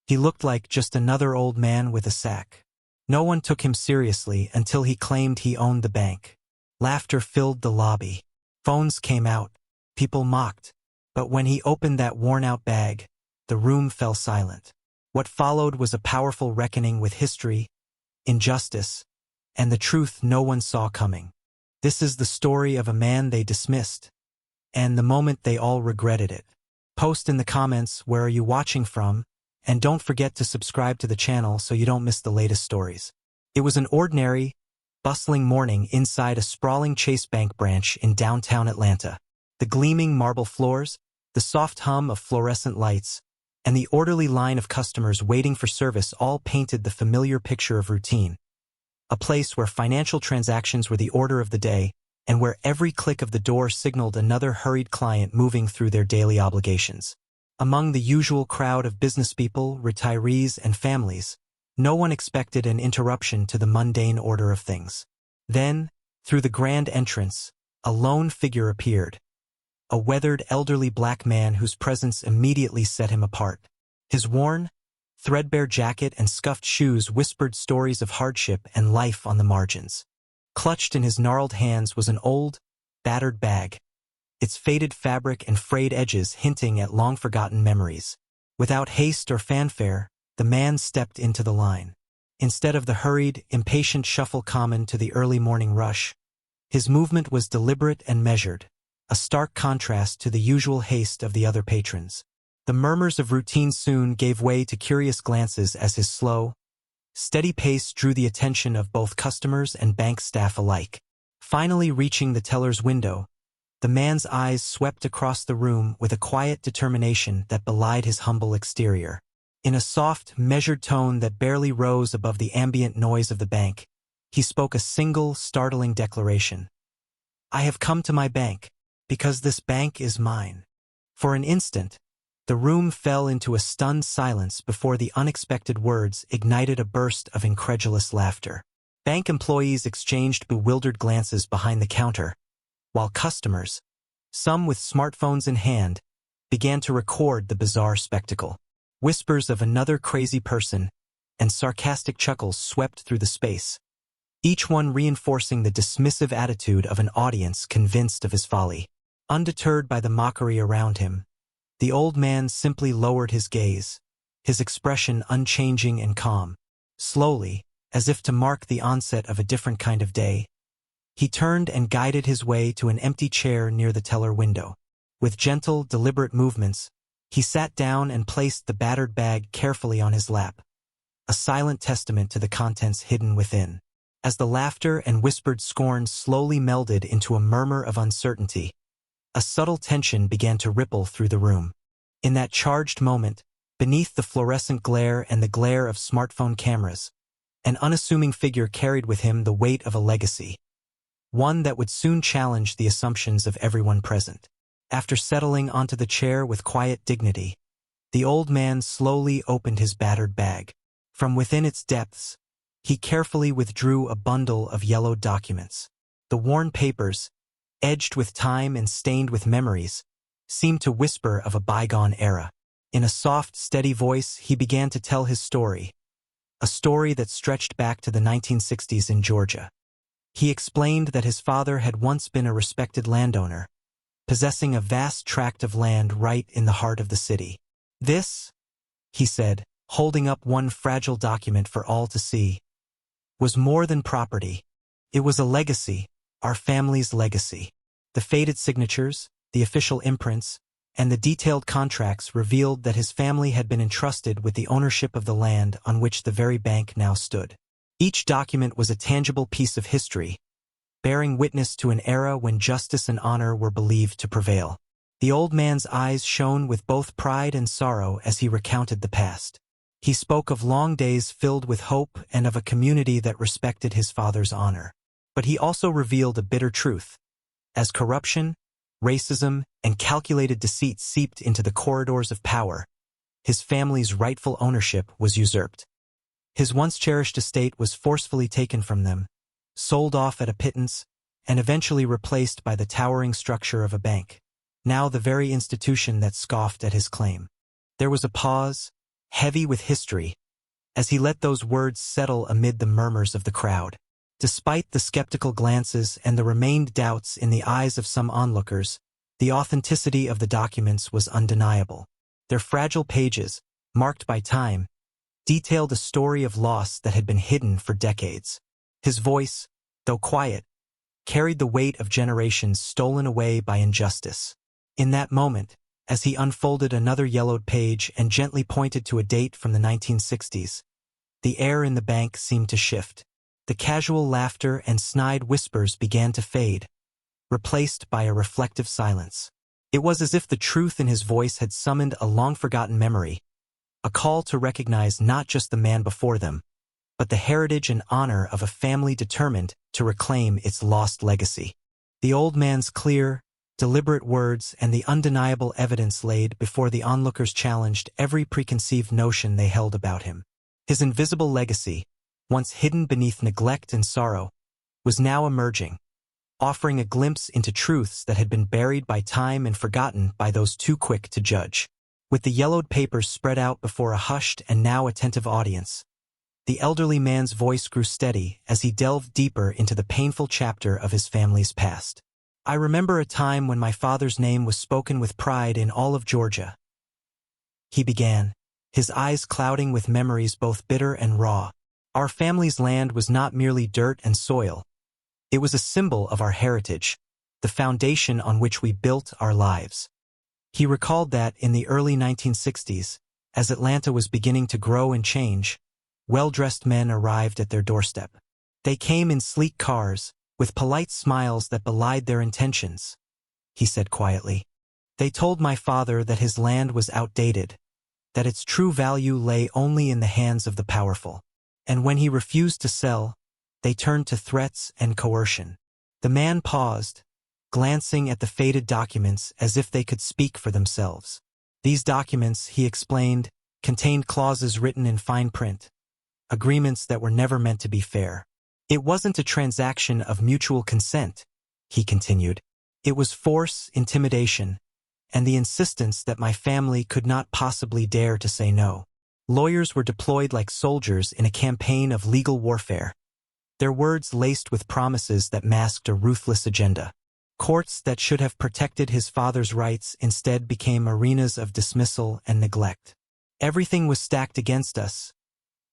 He looked like just another old man with a sack. No one took him seriously until he claimed he owned the bank. Laughter filled the lobby. Phones came out. People mocked. But when he opened that worn-out bag, the room fell silent. What followed was a powerful reckoning with history, injustice, and the truth no one saw coming. This is the story of a man they dismissed, and the moment they all regretted it. Post in the comments where are you watching from, and don't forget to subscribe to the channel so you don't miss the latest stories. It was an ordinary, bustling morning inside a sprawling Chase Bank branch in downtown Atlanta. The gleaming marble floors, the soft hum of fluorescent lights, and the orderly line of customers waiting for service all painted the familiar picture of routine. A place where financial transactions were the order of the day, and where every click of the door signaled another hurried client moving through their daily obligations. Among the usual crowd of businesspeople, retirees, and families, no one expected an interruption to the mundane order of things. Then, through the grand entrance, a lone figure appeared. A weathered, elderly black man whose presence immediately set him apart. His worn, threadbare jacket and scuffed shoes whispered stories of hardship and life on the margins. Clutched in his gnarled hands was an old, battered bag, its faded fabric and frayed edges hinting at long-forgotten memories. Without haste or fanfare, the man stepped into the line. Instead of the hurried, impatient shuffle common to the early morning rush, his movement was deliberate and measured, a stark contrast to the usual haste of the other patrons. The murmurs of routine soon gave way to curious glances as his slow, steady pace drew the attention of both customers and bank staff alike. Finally reaching the teller's window, the man's eyes swept across the room with a quiet determination that belied his humble exterior. In a soft, measured tone that barely rose above the ambient noise of the bank, he spoke a single, startling declaration. "I have come to my bank, because this bank is mine." For an instant, the room fell into a stunned silence before the unexpected words ignited a burst of incredulous laughter. Bank employees exchanged bewildered glances behind the counter, while customers, some with smartphones in hand, began to record the bizarre spectacle. Whispers of another crazy person and sarcastic chuckles swept through the space, each one reinforcing the dismissive attitude of an audience convinced of his folly. Undeterred by the mockery around him, the old man simply lowered his gaze, his expression unchanging and calm. Slowly, as if to mark the onset of a different kind of day, he turned and guided his way to an empty chair near the teller window. With gentle, deliberate movements, he sat down and placed the battered bag carefully on his lap, a silent testament to the contents hidden within. As the laughter and whispered scorn slowly melded into a murmur of uncertainty, a subtle tension began to ripple through the room. In that charged moment, beneath the fluorescent glare and the glare of smartphone cameras, an unassuming figure carried with him the weight of a legacy, one that would soon challenge the assumptions of everyone present. After settling onto the chair with quiet dignity, the old man slowly opened his battered bag. From within its depths, he carefully withdrew a bundle of yellowed documents. The worn papers, edged with time and stained with memories, seemed to whisper of a bygone era. In a soft, steady voice, he began to tell his story, a story that stretched back to the 1960s in Georgia. He explained that his father had once been a respected landowner, possessing a vast tract of land right in the heart of the city. This, he said, holding up one fragile document for all to see, was more than property. It was a legacy, our family's legacy. The faded signatures, the official imprints, and the detailed contracts revealed that his family had been entrusted with the ownership of the land on which the very bank now stood. Each document was a tangible piece of history, bearing witness to an era when justice and honor were believed to prevail. The old man's eyes shone with both pride and sorrow as he recounted the past. He spoke of long days filled with hope and of a community that respected his father's honor. But he also revealed a bitter truth. As corruption, racism, and calculated deceit seeped into the corridors of power, his family's rightful ownership was usurped. His once cherished estate was forcefully taken from them, sold off at a pittance, and eventually replaced by the towering structure of a bank, now the very institution that scoffed at his claim. There was a pause, heavy with history, as he let those words settle amid the murmurs of the crowd. Despite the skeptical glances and the remained doubts in the eyes of some onlookers, the authenticity of the documents was undeniable. Their fragile pages, marked by time, detailed a story of loss that had been hidden for decades. His voice, though quiet, carried the weight of generations stolen away by injustice. In that moment, as he unfolded another yellowed page and gently pointed to a date from the 1960s, the air in the bank seemed to shift. The casual laughter and snide whispers began to fade, replaced by a reflective silence. It was as if the truth in his voice had summoned a long-forgotten memory, a call to recognize not just the man before them, but the heritage and honor of a family determined to reclaim its lost legacy. The old man's clear, deliberate words and the undeniable evidence laid before the onlookers challenged every preconceived notion they held about him. His invisible legacy, once hidden beneath neglect and sorrow, was now emerging, offering a glimpse into truths that had been buried by time and forgotten by those too quick to judge. With the yellowed papers spread out before a hushed and now attentive audience, the elderly man's voice grew steady as he delved deeper into the painful chapter of his family's past. I remember a time when my father's name was spoken with pride in all of Georgia. He began, his eyes clouding with memories both bitter and raw. Our family's land was not merely dirt and soil. It was a symbol of our heritage, the foundation on which we built our lives. He recalled that in the early 1960s, as Atlanta was beginning to grow and change, well-dressed men arrived at their doorstep. They came in sleek cars, with polite smiles that belied their intentions. He said quietly. They told my father that his land was outdated, that its true value lay only in the hands of the powerful. And when he refused to sell, they turned to threats and coercion. The man paused, glancing at the faded documents as if they could speak for themselves. These documents, he explained, contained clauses written in fine print, agreements that were never meant to be fair. It wasn't a transaction of mutual consent, he continued. It was force, intimidation, and the insistence that my family could not possibly dare to say no. Lawyers were deployed like soldiers in a campaign of legal warfare, their words laced with promises that masked a ruthless agenda. Courts that should have protected his father's rights instead became arenas of dismissal and neglect. Everything was stacked against us,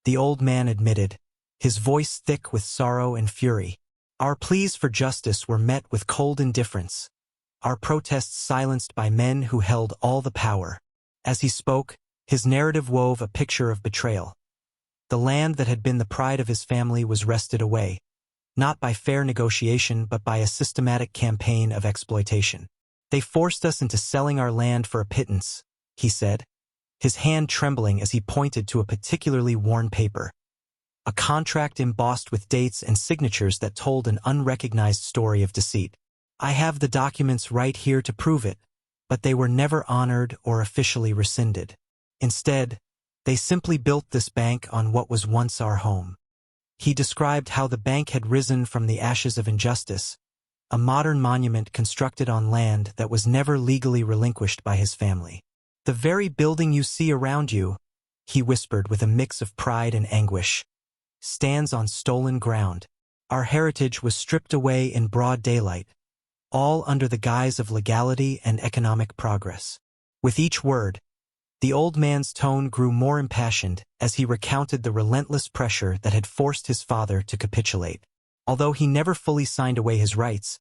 the old man admitted, his voice thick with sorrow and fury. Our pleas for justice were met with cold indifference, our protests silenced by men who held all the power. As he spoke, his narrative wove a picture of betrayal. The land that had been the pride of his family was wrested away, not by fair negotiation but by a systematic campaign of exploitation. They forced us into selling our land for a pittance, he said, his hand trembling as he pointed to a particularly worn paper. A contract embossed with dates and signatures that told an unrecognized story of deceit. I have the documents right here to prove it, but they were never honored or officially rescinded. Instead, they simply built this bank on what was once our home. He described how the bank had risen from the ashes of injustice, a modern monument constructed on land that was never legally relinquished by his family. The very building you see around you, he whispered with a mix of pride and anguish, stands on stolen ground. Our heritage was stripped away in broad daylight, all under the guise of legality and economic progress. With each word, the old man's tone grew more impassioned as he recounted the relentless pressure that had forced his father to capitulate. Although he never fully signed away his rights,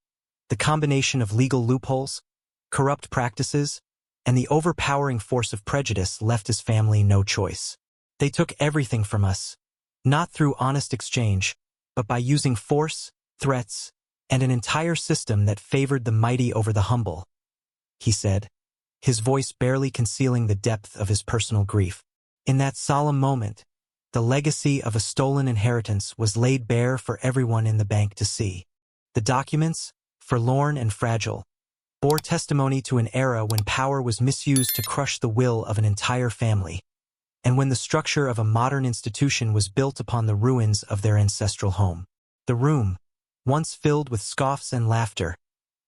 the combination of legal loopholes, corrupt practices, and the overpowering force of prejudice left his family no choice. They took everything from us, not through honest exchange, but by using force, threats, and an entire system that favored the mighty over the humble, he said, his voice barely concealing the depth of his personal grief. In that solemn moment, the legacy of a stolen inheritance was laid bare for everyone in the bank to see. The documents, forlorn and fragile, bore testimony to an era when power was misused to crush the will of an entire family, and when the structure of a modern institution was built upon the ruins of their ancestral home. The room, once filled with scoffs and laughter,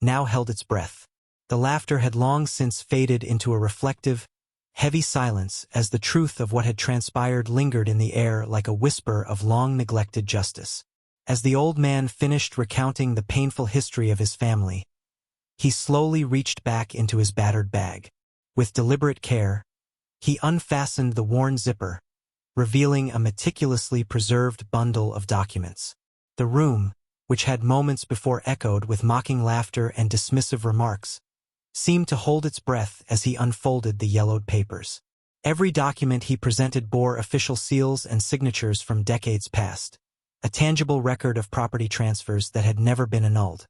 now held its breath. The laughter had long since faded into a reflective, Heavy silence, as the truth of what had transpired lingered in the air like a whisper of long-neglected justice. As the old man finished recounting the painful history of his family, he slowly reached back into his battered bag. With deliberate care, he unfastened the worn zipper, revealing a meticulously preserved bundle of documents. The room, which had moments before echoed with mocking laughter and dismissive remarks, seemed to hold its breath as he unfolded the yellowed papers. Every document he presented bore official seals and signatures from decades past, a tangible record of property transfers that had never been annulled.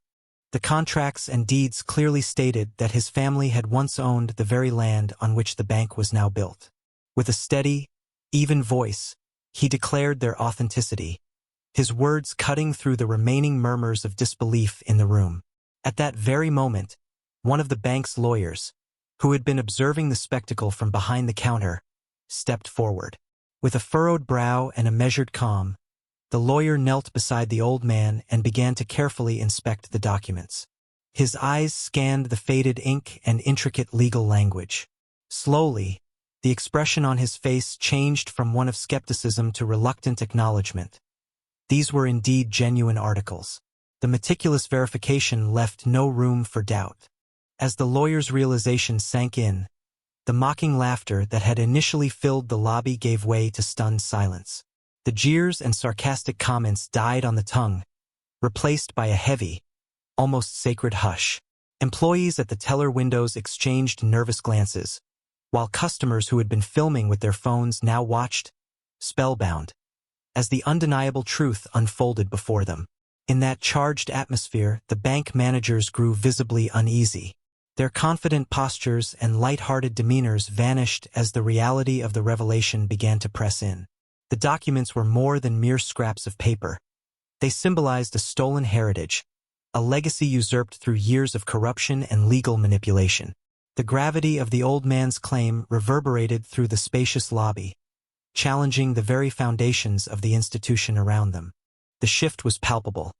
The contracts and deeds clearly stated that his family had once owned the very land on which the bank was now built. With a steady, even voice, he declared their authenticity, his words cutting through the remaining murmurs of disbelief in the room. At that very moment, one of the bank's lawyers, who had been observing the spectacle from behind the counter, stepped forward. With a furrowed brow and a measured calm, the lawyer knelt beside the old man and began to carefully inspect the documents. His eyes scanned the faded ink and intricate legal language. Slowly, the expression on his face changed from one of skepticism to reluctant acknowledgement. These were indeed genuine articles. The meticulous verification left no room for doubt. As the lawyer's realization sank in, the mocking laughter that had initially filled the lobby gave way to stunned silence. The jeers and sarcastic comments died on the tongue, replaced by a heavy, almost sacred hush. Employees at the teller windows exchanged nervous glances, while customers who had been filming with their phones now watched, spellbound, as the undeniable truth unfolded before them. In that charged atmosphere, the bank managers grew visibly uneasy. Their confident postures and light-hearted demeanors vanished as the reality of the revelation began to press in. The documents were more than mere scraps of paper. They symbolized a stolen heritage, a legacy usurped through years of corruption and legal manipulation. The gravity of the old man's claim reverberated through the spacious lobby, challenging the very foundations of the institution around them. The shift was palpable.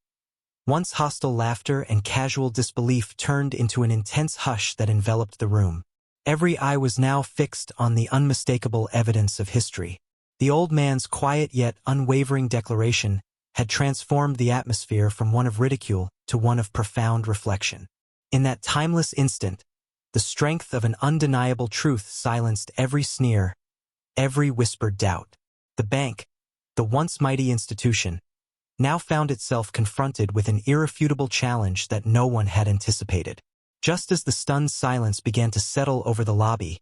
Once hostile laughter and casual disbelief turned into an intense hush that enveloped the room. Every eye was now fixed on the unmistakable evidence of history. The old man's quiet yet unwavering declaration had transformed the atmosphere from one of ridicule to one of profound reflection. In that timeless instant, the strength of an undeniable truth silenced every sneer, every whispered doubt. The bank, the once mighty institution, now found itself confronted with an irrefutable challenge that no one had anticipated. Just as the stunned silence began to settle over the lobby,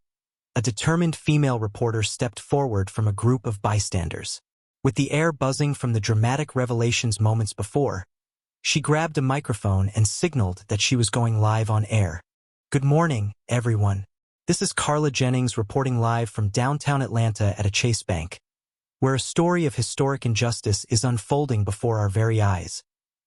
a determined female reporter stepped forward from a group of bystanders. With the air buzzing from the dramatic revelations moments before, she grabbed a microphone and signaled that she was going live on air. "Good morning, everyone. This is Carla Jennings reporting live from downtown Atlanta at a Chase Bank, where a story of historic injustice is unfolding before our very eyes,"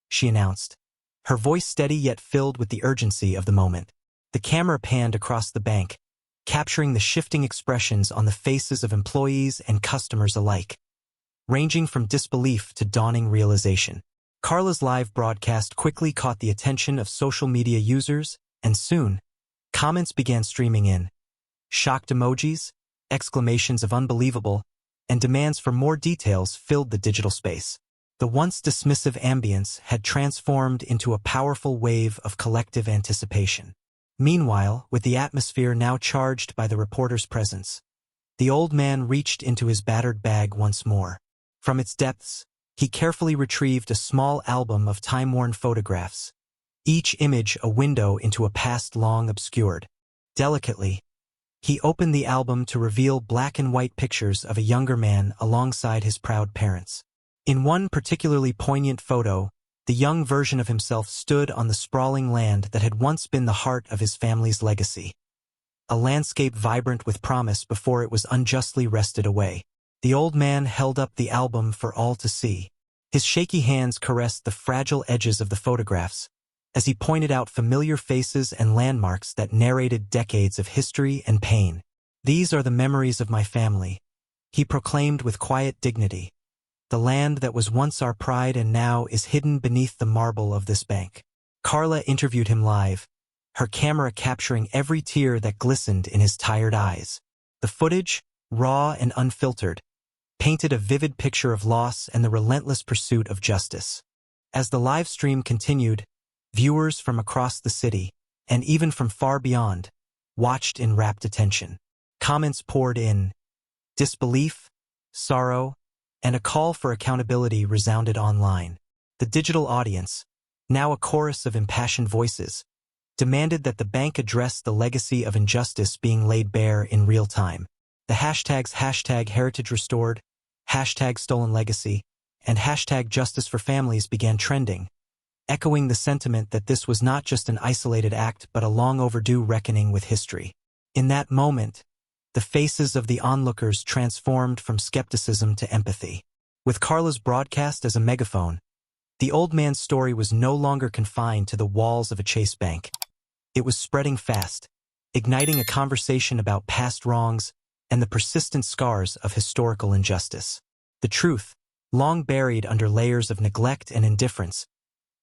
she announced, her voice steady yet filled with the urgency of the moment. The camera panned across the bank, capturing the shifting expressions on the faces of employees and customers alike, ranging from disbelief to dawning realization. Carla's live broadcast quickly caught the attention of social media users, and soon, comments began streaming in. Shocked emojis, exclamations of unbelievable, and demands for more details filled the digital space. The once dismissive ambience had transformed into a powerful wave of collective anticipation. Meanwhile, with the atmosphere now charged by the reporter's presence, the old man reached into his battered bag once more. From its depths, he carefully retrieved a small album of time-worn photographs, each image a window into a past long obscured. Delicately, he opened the album to reveal black and white pictures of a younger man alongside his proud parents. In one particularly poignant photo, the young version of himself stood on the sprawling land that had once been the heart of his family's legacy. A landscape vibrant with promise before it was unjustly wrested away. The old man held up the album for all to see. His shaky hands caressed the fragile edges of the photographs, as he pointed out familiar faces and landmarks that narrated decades of history and pain. "These are the memories of my family," he proclaimed with quiet dignity. "The land that was once our pride and now is hidden beneath the marble of this bank." Carla interviewed him live, her camera capturing every tear that glistened in his tired eyes. The The footage, raw and unfiltered, painted a vivid picture of loss and the relentless pursuit of justice. As the live stream continued, viewers from across the city, and even from far beyond, watched in rapt attention. Comments poured in. Disbelief, sorrow, and a call for accountability resounded online. The digital audience, now a chorus of impassioned voices, demanded that the bank address the legacy of injustice being laid bare in real time. The hashtags #HeritageRestored, #StolenLegacy, and #JusticeForFamilies began trending, echoing the sentiment that this was not just an isolated act but a long overdue reckoning with history. In that moment, the faces of the onlookers transformed from skepticism to empathy. With Carla's broadcast as a megaphone, the old man's story was no longer confined to the walls of a Chase bank. It was spreading fast, igniting a conversation about past wrongs and the persistent scars of historical injustice. The truth, long buried under layers of neglect and indifference,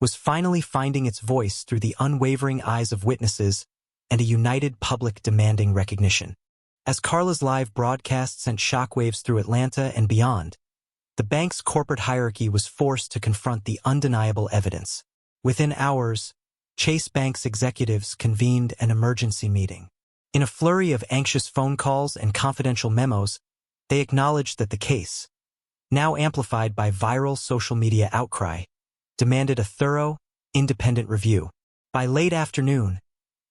was finally finding its voice through the unwavering eyes of witnesses and a united public demanding recognition. As Carla's live broadcast sent shockwaves through Atlanta and beyond, the bank's corporate hierarchy was forced to confront the undeniable evidence. Within hours, Chase Bank's executives convened an emergency meeting. In a flurry of anxious phone calls and confidential memos, they acknowledged that the case, now amplified by viral social media outcry, demanded a thorough, independent review. By late afternoon,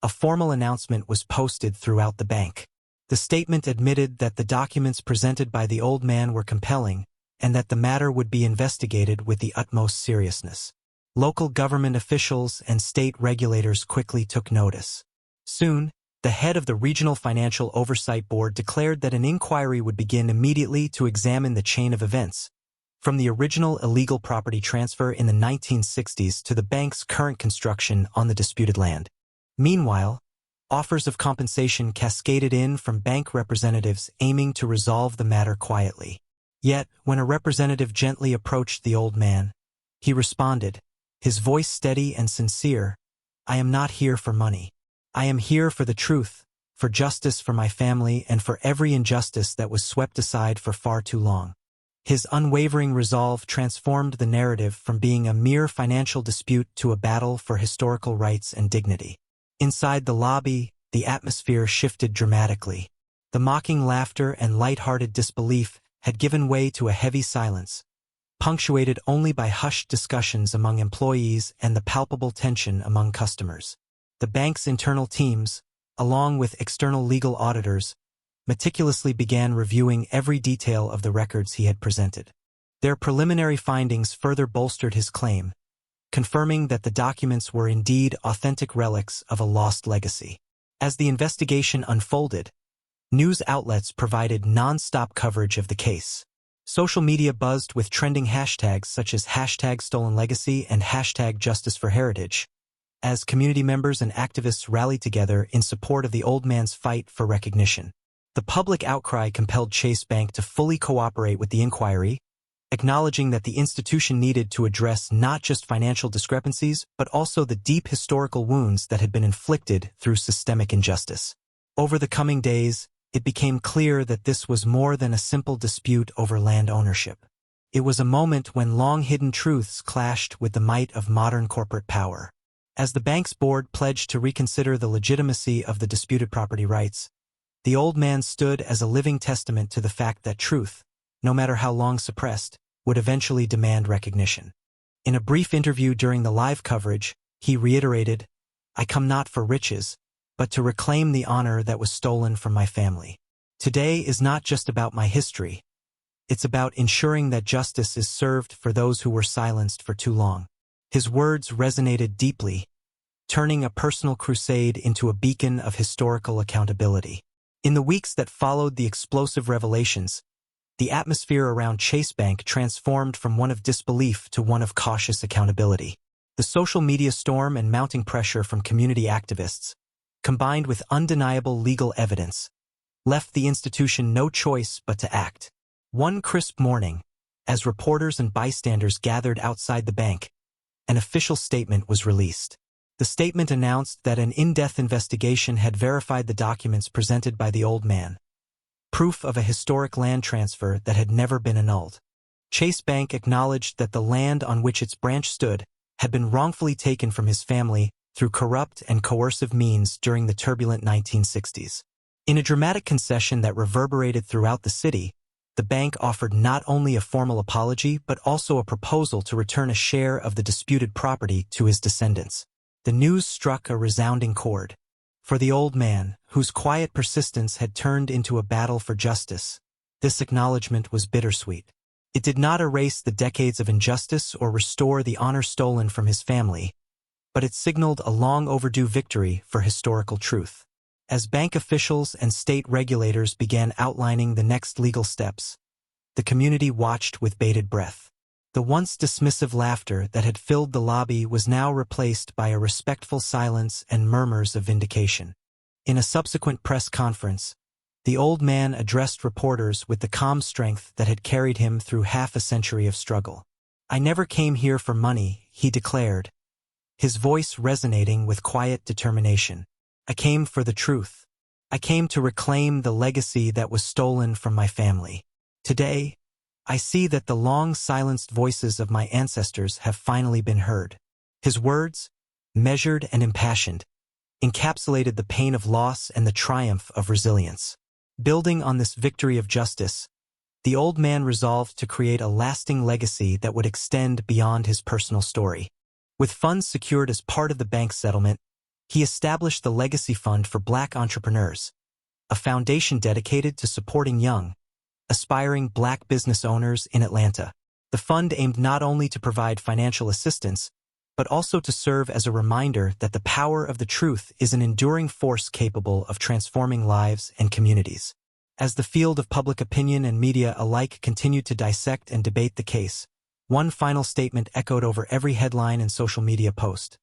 a formal announcement was posted throughout the bank. The statement admitted that the documents presented by the old man were compelling and that the matter would be investigated with the utmost seriousness. Local government officials and state regulators quickly took notice. Soon, the head of the Regional Financial Oversight Board declared that an inquiry would begin immediately to examine the chain of events, from the original illegal property transfer in the 1960s to the bank's current construction on the disputed land. Meanwhile, offers of compensation cascaded in from bank representatives aiming to resolve the matter quietly. Yet, when a representative gently approached the old man, he responded, his voice steady and sincere, "I am not here for money. I am here for the truth, for justice for my family, and for every injustice that was swept aside for far too long." His unwavering resolve transformed the narrative from being a mere financial dispute to a battle for historical rights and dignity. Inside the lobby, the atmosphere shifted dramatically. The mocking laughter and light-hearted disbelief had given way to a heavy silence, punctuated only by hushed discussions among employees and the palpable tension among customers. The bank's internal teams, along with external legal auditors, meticulously began reviewing every detail of the records he had presented. Their preliminary findings further bolstered his claim, confirming that the documents were indeed authentic relics of a lost legacy. As the investigation unfolded, news outlets provided non-stop coverage of the case. Social media buzzed with trending hashtags such as #StolenLegacy and #JusticeForHeritage, as community members and activists rallied together in support of the old man's fight for recognition. The public outcry compelled Chase Bank to fully cooperate with the inquiry, acknowledging that the institution needed to address not just financial discrepancies but also the deep historical wounds that had been inflicted through systemic injustice. Over the coming days, it became clear that this was more than a simple dispute over land ownership. It was a moment when long-hidden truths clashed with the might of modern corporate power. As the bank's board pledged to reconsider the legitimacy of the disputed property rights, the old man stood as a living testament to the fact that truth, no matter how long suppressed, would eventually demand recognition. In a brief interview during the live coverage, he reiterated, "I come not for riches, but to reclaim the honor that was stolen from my family. Today is not just about my history. It's about ensuring that justice is served for those who were silenced for too long." His words resonated deeply, turning a personal crusade into a beacon of historical accountability. In the weeks that followed the explosive revelations, the atmosphere around Chase Bank transformed from one of disbelief to one of cautious accountability. The social media storm and mounting pressure from community activists, combined with undeniable legal evidence, left the institution no choice but to act. One crisp morning, as reporters and bystanders gathered outside the bank, an official statement was released. The statement announced that an in-depth investigation had verified the documents presented by the old man, proof of a historic land transfer that had never been annulled. Chase Bank acknowledged that the land on which its branch stood had been wrongfully taken from his family through corrupt and coercive means during the turbulent 1960s. In a dramatic concession that reverberated throughout the city, the bank offered not only a formal apology but also a proposal to return a share of the disputed property to his descendants. The news struck a resounding chord. For the old man, whose quiet persistence had turned into a battle for justice, this acknowledgement was bittersweet. It did not erase the decades of injustice or restore the honor stolen from his family, but it signaled a long-overdue victory for historical truth. As bank officials and state regulators began outlining the next legal steps, the community watched with bated breath. The once dismissive laughter that had filled the lobby was now replaced by a respectful silence and murmurs of vindication. In a subsequent press conference, the old man addressed reporters with the calm strength that had carried him through half a century of struggle. "I never came here for money," he declared, his voice resonating with quiet determination. "I came for the truth. I came to reclaim the legacy that was stolen from my family. Today, I see that the long-silenced voices of my ancestors have finally been heard." His words, measured and impassioned, encapsulated the pain of loss and the triumph of resilience. Building on this victory of justice, the old man resolved to create a lasting legacy that would extend beyond his personal story. With funds secured as part of the bank settlement, he established the Legacy Fund for Black Entrepreneurs, a foundation dedicated to supporting young, aspiring Black business owners in Atlanta. The fund aimed not only to provide financial assistance, but also to serve as a reminder that the power of the truth is an enduring force capable of transforming lives and communities. As the field of public opinion and media alike continued to dissect and debate the case, one final statement echoed over every headline and social media post.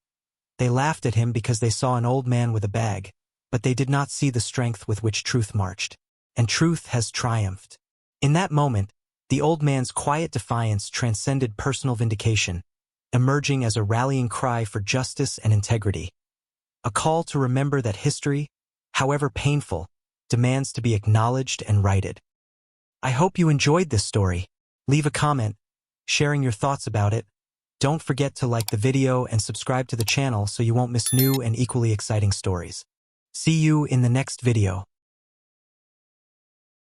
They laughed at him because they saw an old man with a bag, but they did not see the strength with which truth marched. And truth has triumphed. In that moment, the old man's quiet defiance transcended personal vindication, emerging as a rallying cry for justice and integrity. A call to remember that history, however painful, demands to be acknowledged and righted. I hope you enjoyed this story. Leave a comment, sharing your thoughts about it. Don't forget to like the video and subscribe to the channel so you won't miss new and equally exciting stories. See you in the next video.